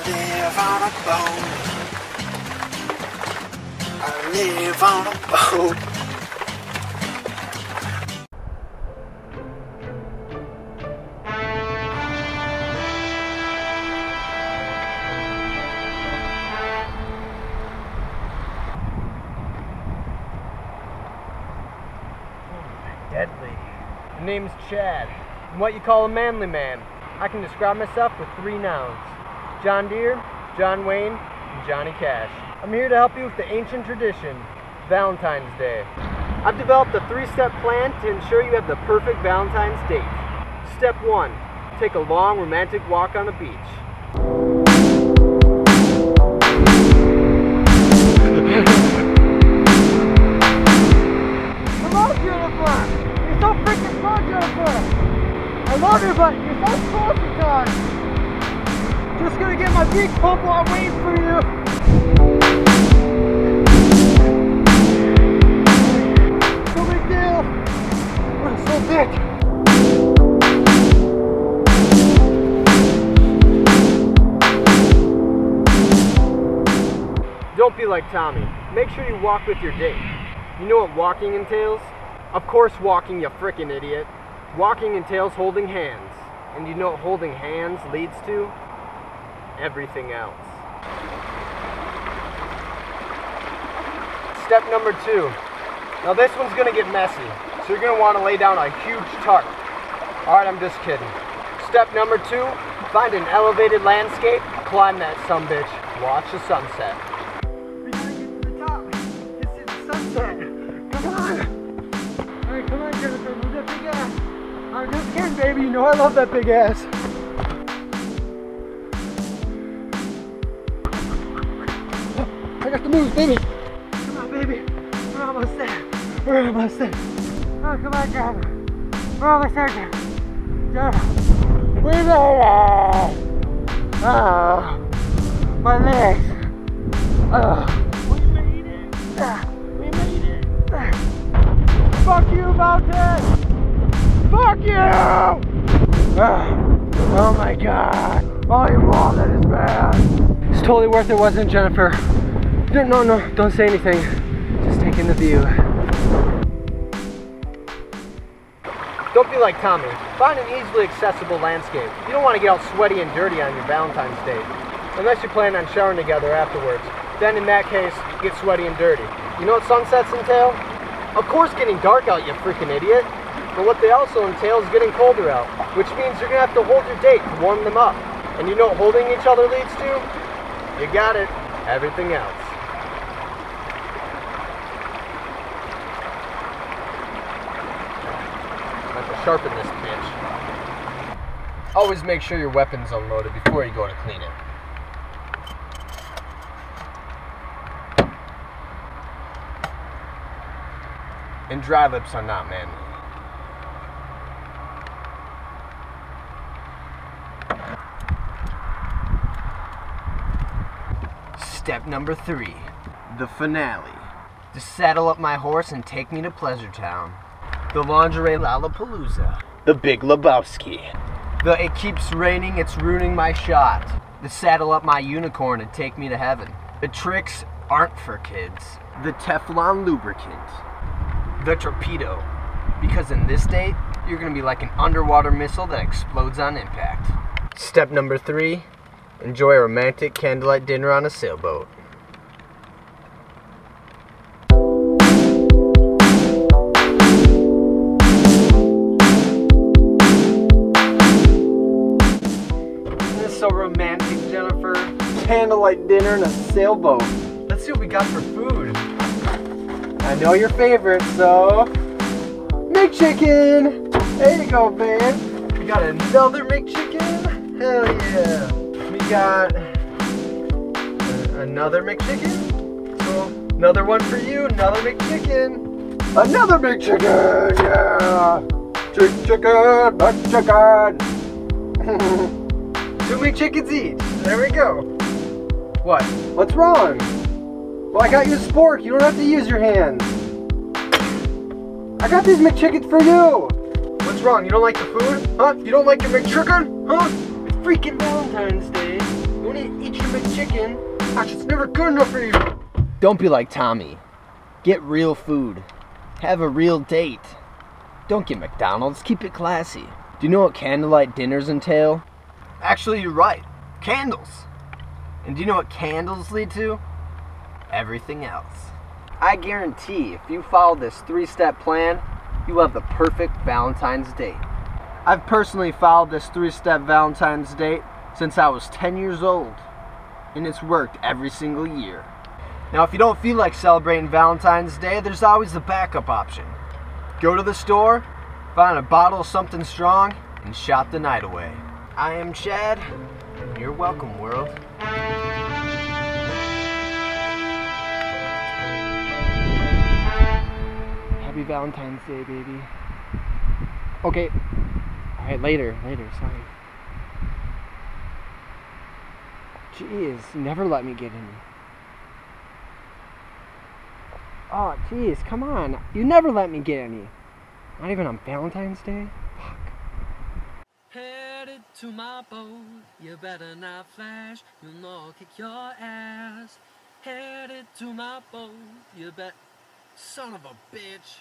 live on a boat. I live on a boat. Deadly. My name's Chad. I'm what you call a manly man. I can describe myself with 3 nouns. John Deere, John Wayne, and Johnny Cash. I'm here to help you with the ancient tradition, Valentine's Day. I've developed a 3-step plan to ensure you have the perfect Valentine's date. Step 1, take a long romantic walk on the beach. Hello, Jennifer! You're so freaking fun, Jennifer! I love you, but you're so cool sometimes! Just gonna get my beak pumped while I'm waiting for you! No big deal! I'm so thick! Don't be like Tommy. Make sure you walk with your date. You know what walking entails? Of course walking, you frickin' idiot. Walking entails holding hands. And you know what holding hands leads to? Everything else. Step number 2. Now this one's gonna get messy. So you're gonna wanna lay down a huge tarp. Alright, I'm just kidding. Step number 2, find an elevated landscape, climb that sumbitch, watch the sunset. We gotta get to the top. Get to the sunset. Come on. Alright, come on, Jennifer, move that big ass. I'm just kidding, baby. You know I love that big ass. I got the moves, baby. Come on, baby. We're almost there. We're almost there. Oh, come on, Jennifer. We're almost there, Jennifer. We made it! Oh, my legs. Oh, we made it. We made it. Fuck you, Mountain! Fuck you! Oh my god. Oh, you mom, that is bad. It's totally worth it, wasn't it, Jennifer? No, don't say anything. Just take in the view. Don't be like Tommy. Find an easily accessible landscape. You don't want to get all sweaty and dirty on your Valentine's date. Unless you plan on showering together afterwards. Then in that case, get sweaty and dirty. You know what sunsets entail? Of course getting dark out, you freaking idiot. But what they also entail is getting colder out, which means you're going to have to hold your date to warm them up. And you know what holding each other leads to? You got it. Everything else. I have to sharpen this bitch. Always make sure your weapon's unloaded before you go to clean it. And dry lips are not manly. Step number 3, the finale. To saddle up my horse and take me to Pleasure Town. The lingerie Lollapalooza. The Big Lebowski. The it keeps raining, it's ruining my shot. To saddle up my unicorn and take me to heaven. The tricks aren't for kids. The Teflon lubricant. The torpedo. Because in this date, you're gonna be like an underwater missile that explodes on impact. Step number 3, enjoy a romantic candlelight dinner on a sailboat. Isn't this so romantic, Jennifer? Candlelight dinner in a sailboat. Let's see what we got for food. I know your favorite, so McChicken! There you go, babe. We got another McChicken? Hell yeah. We got another McChicken. So another one for you, another McChicken. Another McChicken, yeah. Chicken, McChicken. 2 McChickens each. There we go. What? What's wrong? Well, I got you a spork. You don't have to use your hands. I got these McChickens for you. What's wrong? You don't like the food? Huh? You don't like your McChicken? Huh? It's freaking Valentine's Day. wanna eat your McChicken? Gosh, it's never good enough for you. Don't be like Tommy. Get real food. Have a real date. Don't get McDonald's, keep it classy. Do you know what candlelight dinners entail? Actually, you're right. Candles. And do you know what candles lead to? Everything else. I guarantee if you follow this 3-step plan, you will have the perfect Valentine's date. I've personally followed this 3-step Valentine's date since I was 10 years old, and it's worked every single year. Now, if you don't feel like celebrating Valentine's Day, there's always the backup option. Go to the store, find a bottle of something strong, and shop the night away. I am Chad, and you're welcome, world. Happy Valentine's Day, baby. Okay. Alright, later, sorry. Jeez, never let me get in. Oh, jeez, come on. You never let me get any. Not even on Valentine's Day? Fuck. Headed to my boat, you better not flash, you'll know I'll kick your ass. Headed to my boat, you bet. Son of a bitch.